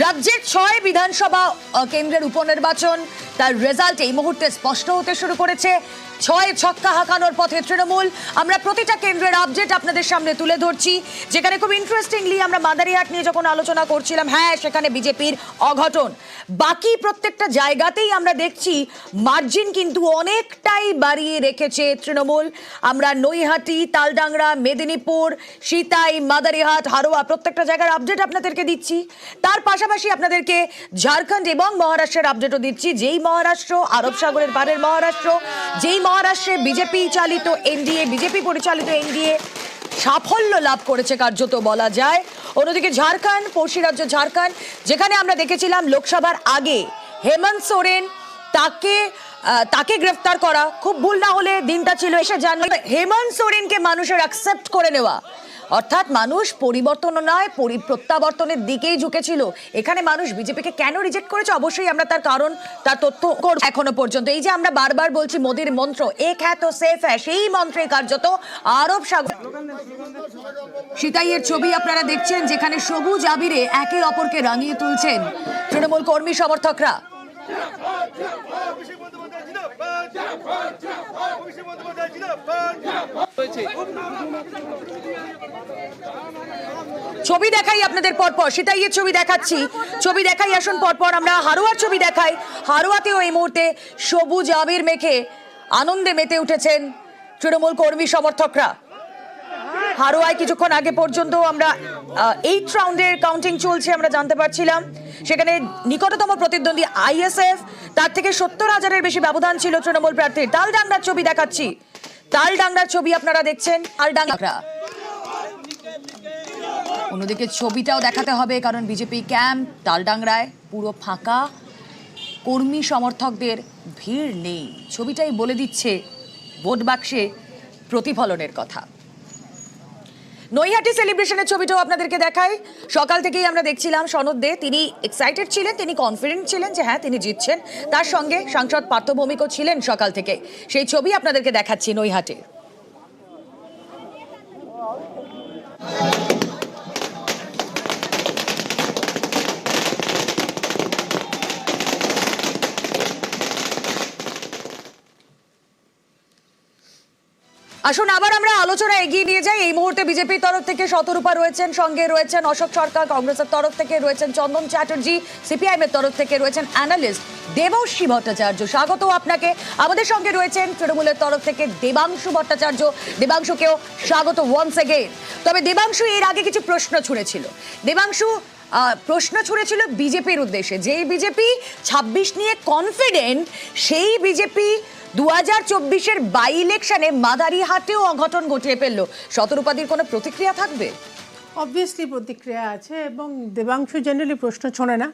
রাজ্যের 6 বিধানসভা কেন্দ্রের উপনির্বাচন তার রেজাল্ট এই মুহূর্তে স্পষ্ট হতে শুরু করেছে। 6 ছক্কা হাঁকানোর পথে তৃণমূল। আমরা প্রতিটা কেন্দ্রের আপডেট আপনাদের সামনে তুলে ধরছি, যেখানে খুব ইন্টারেস্টিংলি আমরা মাদারিহাট নিয়ে যখন আলোচনা করছিলাম, হ্যাঁ সেখানে বিজেপির অঘটন। বাকি প্রত্যেকটা জায়গাতেই আমরা দেখছি মার্জিন কিন্তু অনেকটাই বাড়িয়ে রেখেছে তৃণমূল। আমরা নৈহাটি, তালডাংরা, মেদিনীপুর, সিতাই, মাদারিহাট, হারোয়া প্রত্যেকটা জায়গার আপডেট আপনাদেরকে দিচ্ছি। তার পাশাপাশি আপনাদেরকে ঝাড়খণ্ড এবং মহারাষ্ট্রের আপডেটও দিচ্ছি। যেই মহারাষ্ট্র আরব সাগরের পারের মহারাষ্ট্র, যেই মহারাষ্ট্রে বিজেপি পরিচালিত এনডিএ সাফল্য লাভ করেছে কার্যত বলা যায়। অন্যদিকে ঝাড়খণ্ড, পড়শি রাজ্য ঝাড়খণ্ড, যেখানে আমরা দেখেছিলাম লোকসভার আগে হেমন্ত সোরেন তাকে গ্রেফতার করা, খুব ভুল না হলে দিনটা ছিল এসে জানুয়ারি, হেমন্ত সোরেনকে মানুষের অ্যাকসেপ্ট করে নেওয়া, অর্থাৎ মানুষ পরিবর্তন নয় প্রত্যাবর্তনের দিকেই ঝুঁকেছিল। এখানে মানুষ বিজেপিকে কেন রিজেক্ট করেছে, অবশ্যই আমরা তার কারণ, তার তথ্য এখনো পর্যন্ত। এই যে আমরা বারবার বলছি মোদির মন্ত্র এক হ্যাঁ তো সেফ হ্যাঁ, সেই মন্ত্রে কার্যত আরব সাগর। সিতাইয়ের ছবি আপনারা দেখছেন, যেখানে সবুজ আবিরে একে অপরকে রাঙিয়ে তুলছেন তৃণমূল কর্মী সমর্থকরা। ছবি দেখাই আপনাদের পরপর, সিতাইয়ের ছবি দেখাচ্ছি, ছবি দেখাই আসুন পরপর। আমরা হারোয়ার ছবি দেখাই। হারোয়াতেও এই মুহূর্তে সবুজ আবির মেখে আনন্দে মেতে উঠেছেন তৃণমূল কর্মী সমর্থকরা। হারোয়ায় কিছুক্ষণ আগে পর্যন্ত আমরা 8 রাউন্ডের কাউন্টিং চলছে আমরা জানতে পারছিলাম। সেখানে নিকটতম প্রতিদ্বন্দ্বী আইএসএফ, তার থেকে 70,000-এর বেশি ব্যবধান ছিল তৃণমূল প্রার্থীর। তালডাংরার ছবি দেখাচ্ছি, তালডাংরার ছবি আপনারা দেখছেন। তালডাংরা, অন্যদিকে ছবিটাও দেখাতে হবে কারণ বিজেপি ক্যাম্প তালডাংরায় পুরো ফাঁকা, কর্মী সমর্থকদের ভিড় নেই। ছবিটাই বলে দিচ্ছে ভোট বাক্সে প্রতিফলনের কথা। নৈহাটি সেলিব্রেশনের ছবিটাও আপনাদেরকে দেখাই। সকাল থেকেই আমরা দেখছিলাম সনদ দে, তিনি এক্সাইটেড ছিলেন, তিনি কনফিডেন্ট ছিলেন যে হ্যাঁ তিনি জিতছেন। তার সঙ্গে সাংসদ পার্থ ভৌমিকও ছিলেন সকাল থেকে। সেই ছবি আপনাদেরকে দেখাচ্ছি নৈহাটে। আসুন আবার আমরা আলোচনা এগিয়ে নিয়ে যাই। এই মুহূর্তে বিজেপির তরফ থেকে শতরূপা রয়েছেন, সঙ্গে রয়েছেন অশোক সরকার, কংগ্রেসের তরফ থেকে রয়েছেন চন্দন চ্যাটার্জি, সিপিআইএম এর তরফ থেকে রয়েছেন অ্যানালিস্ট দেবশ্রী ভট্টাচার্য। স্বাগত আপনাকে। আমাদের সঙ্গে রয়েছেন তৃণমূলের তরফ থেকে দেবাংশু ভট্টাচার্য। দেবাংশুকেও স্বাগত ওয়ান্স এগেইন। তবে দেবাংশু এর আগে কিছু প্রশ্ন ছুড়েছিল বিজেপির উদ্দেশ্যে। যেই বিজেপি 26 নিয়ে কনফিডেন্ট, সেই বিজেপি 2024-এর বাই ইলেকশনে মাদারিহাটেও অঘটন ঘটিয়ে ফেললো। শতরূপাদির কোনো প্রতিক্রিয়া থাকবে? অবভিয়াসলি প্রতিক্রিয়া আছে, এবং দেবাংশু জেনারেলি প্রশ্ন ছোঁড়ে না,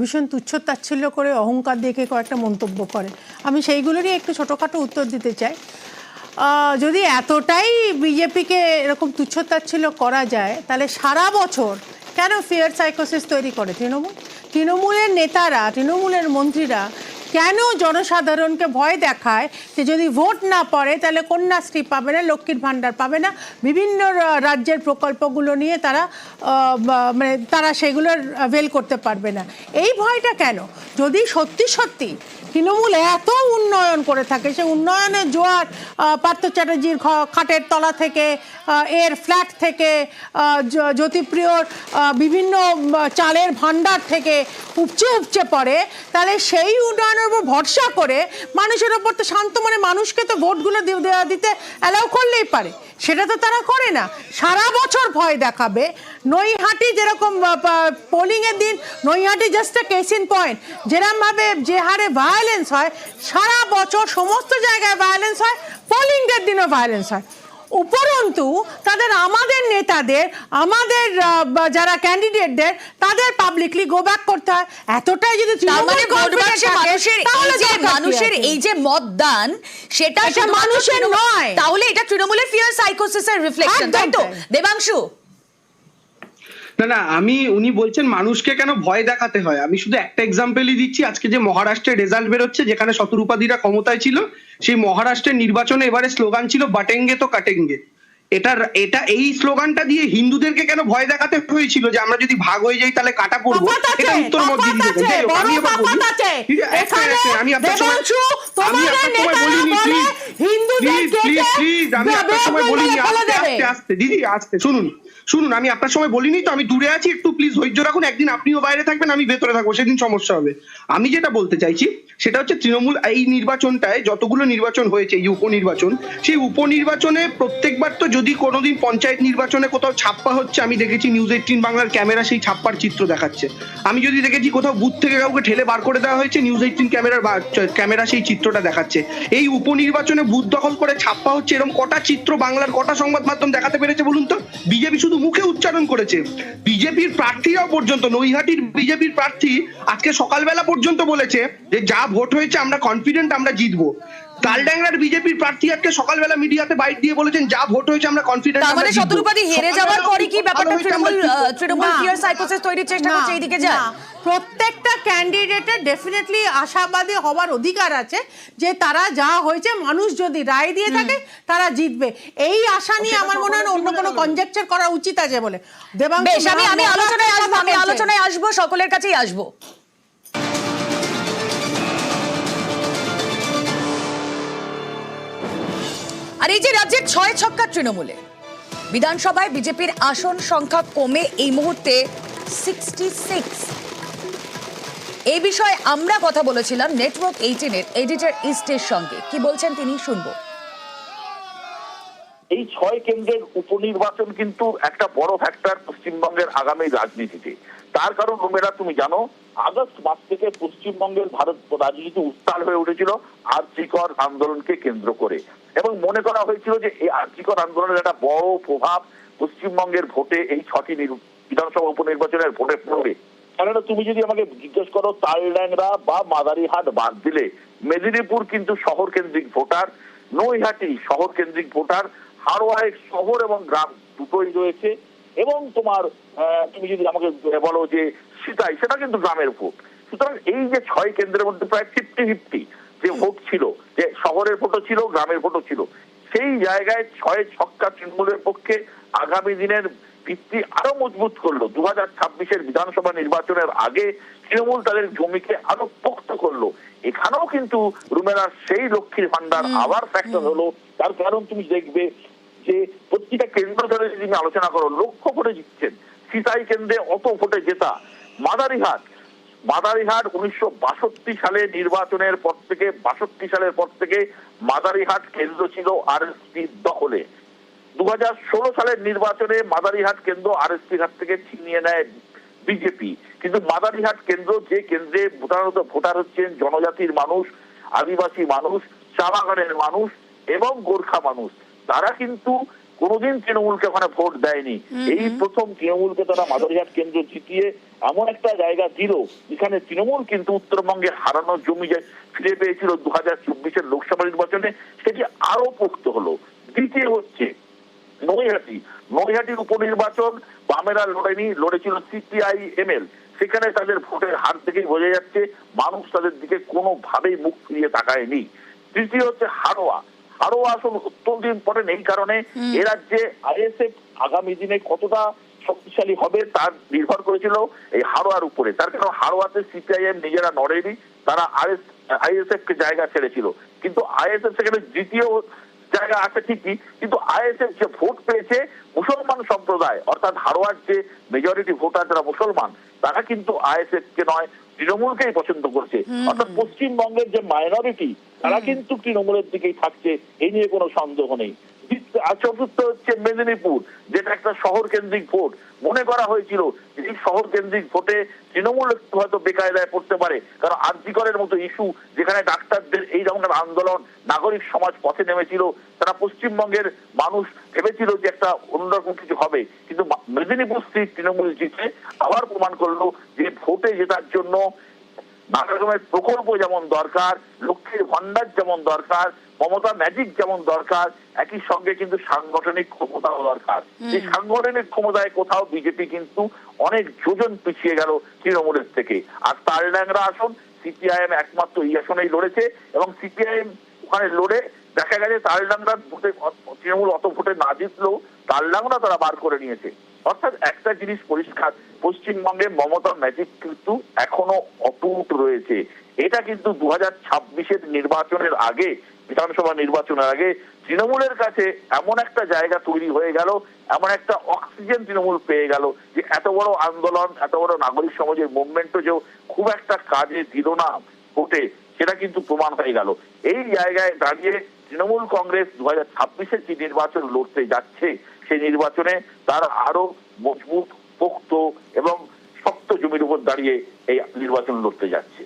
ভীষণ তুচ্ছ-তাচ্ছিল্য করে অহংকার দেখে কয়েকটা মন্তব্য করে। আমি সেইগুলোরই একটু ছোটোখাটো উত্তর দিতে চাই। যদি এতটাই বিজেপিকে এরকম তুচ্ছ-তাচ্ছিল্য করা যায়, তাহলে সারা বছর কেন ফিয়ার সাইকোসিস তৈরি করে তৃণমূলের নেতারা, তৃণমূলের মন্ত্রীরা কেন জনসাধারণকে ভয় দেখায় যে যদি ভোট না পড়ে তাহলে কন্যাশ্রী পাবে না, লক্ষ্মীর ভাণ্ডার পাবে না, বিভিন্ন রাজ্যের প্রকল্পগুলো নিয়ে তারা সেগুলোর ভেল করতে পারবে না। এই ভয়টা কেন? যদি সত্যি সত্যি তৃণমূল এত উন্নয়ন করে থাকে, সে উন্নয়নের জোয়ার পার্থ চ্যাটার্জির খাটের তলা থেকে, এর ফ্ল্যাট থেকে, জ্যোতিপ্রিয়র বিভিন্ন চালের ভাণ্ডার থেকে উপচে পড়ে, তাহলে সেই উন্নয়নের উপর ভরসা করে মানুষের ওপর তো শান্ত মনে মানুষকে তো ভোটগুলো দিতে অ্যালাউ করলেই পারে। সেটা তো তারা করে না, সারা বছর ভয় দেখাবে। নৈহাটি যেরকম পোলিংয়ের দিন, Naihati just a case in point, যেরকমভাবে যে হারে ভায়োলেন্স হয়, সারা বছর সমস্ত জায়গায় ভায়োলেন্স হয়, পোলিংয়ের দিনও ভায়োলেন্স হয়। উপরন্তু তাদের, আমাদের নেতাদের, আমাদের যারা ক্যান্ডিডেটদের, তাদের পাবলিকলি গো ব্যাক করতে হয়। এতটাই যদি মানুষের এই যে মতদান, সেটা মানুষের নয়, তাহলে এটা তৃণমূলের ফিয়ার সাইকোসিসের রিফ্লেকশন, তাই তো দেবাংশু? না, উনি বলছেন মানুষকে কেন ভয় দেখাতে হয়। আমি শুধু একটা এক্সাম্পলই দিচ্ছি। আজকে যে মহারাষ্ট্রের রেজাল্ট বেরোচ্ছে, যেখানে শতরূপাদিরা ক্ষমতায় ছিল, সেই মহারাষ্ট্রের নির্বাচনে এবারে স্লোগান ছিল বাটেঙ্গে তো কাটেঙ্গে। এটা এই স্লোগানটা দিয়ে হিন্দুদেরকে কেন ভয় দেখাতে হয়েছিল যে আমরা যদি ভাগ হয়ে যাই তাহলে কাটা পড়বো? এটা উত্তর মধ্যে দিয়ে দেবেন। যাই হোক, আমি এবার বলি, ঠিক আছে, একটা second, আমি আপনার সময় বলিনি, প্লিজ, আমি আপনার সময় বলিনি, আস্তে দিদি, আস্তে শুনুন, আমি আপনার সময় বলিনি তো, আমি দূরে আছি, একটু প্লিজ ধৈর্য রাখুন। একদিন আপনিও বাইরে থাকবেন, আমি ভেতরে থাকবো, সেদিন সমস্যা হবে। আমি যেটা বলতে চাইছি সেটা হচ্ছে তৃণমূল এই নির্বাচনটায় যতগুলো নির্বাচন হয়েছে, এই উপনির্বাচন, সেই উপনির্বাচনে প্রত্যেকবার তো যদি কোনোদিন পঞ্চায়েত নির্বাচনে কোথাও ছাপ্পা হচ্ছে, আমি দেখেছি নিউজ 18 বাংলার ক্যামেরা সেই ছাপ্পার চিত্র দেখাচ্ছে। আমি যদি দেখেছি কোথাও বুথ থেকে কাউকে ঠেলে বার করে দেওয়া হয়েছে, নিউজ 18 ক্যামেরা সেই চিত্রটা দেখাচ্ছে। এই উপনির্বাচনে বুথ দখল করে ছাপ্পা হচ্ছে, এরকম কটা চিত্র বাংলার কটা সংবাদ মাধ্যম দেখাতে পেরেছে বলুন তো? বিজেপি শুধু মুখে উচ্চারণ করেছে। বিজেপির প্রার্থীরাও পর্যন্ত, নৈহাটির বিজেপির প্রার্থী আজকে সকালবেলা পর্যন্ত বলেছে যে যা ভোট হয়েছে আমরা কনফিডেন্ট, আমরা জিতবো। তালডাংরার বিজেপির প্রার্থী আজকে সকালবেলা মিডিয়াতে বাইট দিয়ে বলেছেন যা ভোট হয়েছে আমরা কনফিডেন্ট। তার মানে শতরূপাদি হেরে যাওয়ার পরে কি ব্যাপারটা তৃণমূল ফিয়ার সাইকোসিস তৈরির চেষ্টা করছে এইদিকে যায়? প্রত্যেকটা ক্যান্ডিডেটের ডেফিনেটলি আশাবাদী হওয়ার অধিকার আছে যে তারা যা হয়েছে মানুষ যদি রায় দিয়ে থাকে তারা জিতবে। এই আশা নিয়ে আমার মনে হয় অন্য কোনো কনজেকচার করা উচিত আছে বলে। বেশ, আমি আলোচনায় আসবো, সকলের কাছেই আসবো। আর এই যে রাজ্যের 6 ছক্কা তৃণমূলে, বিধানসভায় বিজেপির আসন সংখ্যা কমে এই মুহূর্তে 66। এই বিষয়ে আমরা কথা বলেছিলাম নেটওয়ার্ক 18 এর এডিটর ইস্টের সঙ্গে। কি বলছেন তিনি, শুনবো। এই 6 কেন্দ্রের উপনির্বাচন কিন্তু একটা বড় ফ্যাক্টর পশ্চিমবঙ্গের আগামী রাজনীতিতে। তার কারণ রুমেরা, তুমি জানো আগস্ট মাস থেকে পশ্চিমবঙ্গের ভারত রাজনীতি উত্তাল হয়ে উঠেছিল আরজিকর আন্দোলনকে কেন্দ্র করে, এবং মনে করা হয়েছিল যে এই আরজিকর আন্দোলনের একটা বড় প্রভাব পশ্চিমবঙ্গের ভোটে, এই 6টি বিধানসভা উপনির্বাচনের ভোটে পড়বে। কেননা তুমি যদি আমাকে জিজ্ঞেস করো, তালডাংরা বা মাদারিহাট বাদ দিলে মেদিনীপুর কিন্তু শহর কেন্দ্রিক ভোটার, নৈহাটি শহর কেন্দ্রিক ভোটার, হাড়োয়া শহর এবং গ্রাম দুটোই রয়েছে, এবং তোমার তুমি যদি আমাকে বলো যে সিতাই, সেটা কিন্তু গ্রামের ভোট। সুতরাং এই যে 6 কেন্দ্রের মধ্যে প্রায় 50-50 যে ভোট ছিল, যে শহরের ভোটও ছিল গ্রামের ভোটও ছিল, সেই জায়গায় 6 ছক্কা তৃণমূলের পক্ষে আগামী দিনের ভিত্তি আরো মজবুত করলো। 2026-এর বিধানসভা নির্বাচনের আগে তৃণমূল তাদের জমিকে আরো পোক্ত করলো। এখানেও কিন্তু রুমেরা সেই লক্ষ্মীর ভান্ডার আবার ফ্যাক্টর হলো। তার কারণ তুমি দেখবে যে প্রতিটা কেন্দ্র ধরে যদি তুমি আলোচনা করো, লক্ষ্য করে জিতছেন। সিতাই কেন্দ্রে অত ভোটে জেতা। মাদারিহাট 1962 সালে নির্বাচনের পর থেকে, 62 সালের পর থেকে মাদারিহাট কেন্দ্র ছিল আরএসপির দখলে। 2016 সালের নির্বাচনে মাদারিহাট কেন্দ্র আরএসপির হাত থেকে ছিনিয়ে নেয় বিজেপি। কিন্তু মাদারিহাট কেন্দ্র, যে কেন্দ্রে প্রধানত ভোটার হচ্ছেন জনজাতির মানুষ, আদিবাসী মানুষ, চা বাগানের মানুষ এবং গোর্খা মানুষ, তারা কিন্তু কোনোদিন তৃণমূলকে ওখানে ভোট দেয়নি। এই প্রথম তৃণমূলকে তারা মাদারিহাট কেন্দ্র জিতিয়ে এমন একটা জায়গা দিল যেখানে তৃণমূল কিন্তু উত্তরবঙ্গে হারানোর জমি ফিরে পেয়েছিল 2024-এর লোকসভা নির্বাচনে, সেটি আরো পোক্ত হলো। দ্বিতীয় হচ্ছে নৈহাটির উপনির্বাচন বামেরা লড়েনি, লড়েছিল CPI-ML। সেখানে তাদের ভোটের হার থেকেই বোঝা যাচ্ছে মানুষ তাদের দিকে কোনোভাবেই মুখ ফিরিয়ে তাকায়নি। তৃতীয় হচ্ছে হাড়োয়া আসন অত্যন্ত ইম্পর্টেন্ট। এই কারণে এ রাজ্যে আইএসএফ আগামী দিনে কতটা শক্তিশালী হবে তার নির্ভর করেছিল এই হাড়োয়ার উপরে। তার কারণ হাড়োয়াতে CPIM নিজেরা নড়েনি, তারা আইএসএফ কে জায়গা ছেড়েছিল। কিন্তু আইএসএফ সেখানে দ্বিতীয় জায়গা আছে ঠিকই, কিন্তু আইএসএফ যে ভোট পেয়েছে মুসলমান সম্প্রদায়, অর্থাৎ হাড়োয়ার যে মেজরিটি ভোটার যারা মুসলমান, তারা কিন্তু আইএসএফ কে নয় তৃণমূলকেই পছন্দ করছে। অর্থাৎ পশ্চিমবঙ্গের যে মাইনরিটি, তারা কিন্তু তৃণমূলের দিকেই থাকছে, এই নিয়ে কোনো সন্দেহ নেই। আর চতুর্থ হচ্ছে মেদিনীপুর, যেটা একটা শহর কেন্দ্রিক ভোট। মনে করা হয়েছিল এই শহর কেন্দ্রিক ভোটে তৃণমূল একটু হয়তো বেকায়দায় পড়তে পারে, কারণ আরজিকরের মতো ইস্যু, যেখানে ডাক্তারদের এই ধরনের আন্দোলন, নাগরিক সমাজ পথে নেমেছিল, তারা পশ্চিমবঙ্গের মানুষ ভেবেছিল যে একটা অন্যরকম কিছু হবে। কিন্তু মেদিনীপুর স্থির তৃণমূল জিতে আবার প্রমাণ করলো যে ভোটে জেতার জন্য নানা রকমের প্রকল্প যেমন দরকার, লক্ষ্মীর ভান্ডার যেমন দরকার, মমতা ম্যাজিক যেমন দরকার, একই সঙ্গে কিন্তু সাংগঠনিক ক্ষমতাও দরকার। এই সাংগঠনিক ক্ষমতায় কোথাও বিজেপি কিন্তু অনেক যোজন পিছিয়ে গেল তৃণমূলের থেকে। আর তালডাংরা আসন CPIM একমাত্র এই আসনেই লড়েছে, এবং CPIM ওখানে লড়ে দেখা গেছে তালডাংরার ভোটে তৃণমূল অত ভোটে না জিতলেও তাল্লাংরা তারা বার করে নিয়েছে। অর্থাৎ একটা জিনিস পরিষ্কার, পশ্চিমবঙ্গে মমতার ম্যাজিক কিন্তু এখনো অটুট রয়েছে। এটা কিন্তু 2026-এর নির্বাচনের আগে, বিধানসভা নির্বাচনের আগে তৃণমূলের কাছে এমন একটা জায়গা তৈরি হয়ে গেল, এমন একটা অক্সিজেন তৃণমূল পেয়ে গেল যে এত বড় আন্দোলন, এত বড় নাগরিক সমাজের মুভমেন্টও যে খুব একটা কাজে দিল না ভোটে, সেটা কিন্তু প্রমাণ হয়ে গেল। এই জায়গায় দাঁড়িয়ে তৃণমূল কংগ্রেস 2026-এর যে নির্বাচন লড়তে যাচ্ছে, সেই নির্বাচনে তারা আরো মজবুত, পোক্ত এবং শক্ত জমির উপর দাঁড়িয়ে এই নির্বাচন লড়তে যাচ্ছে।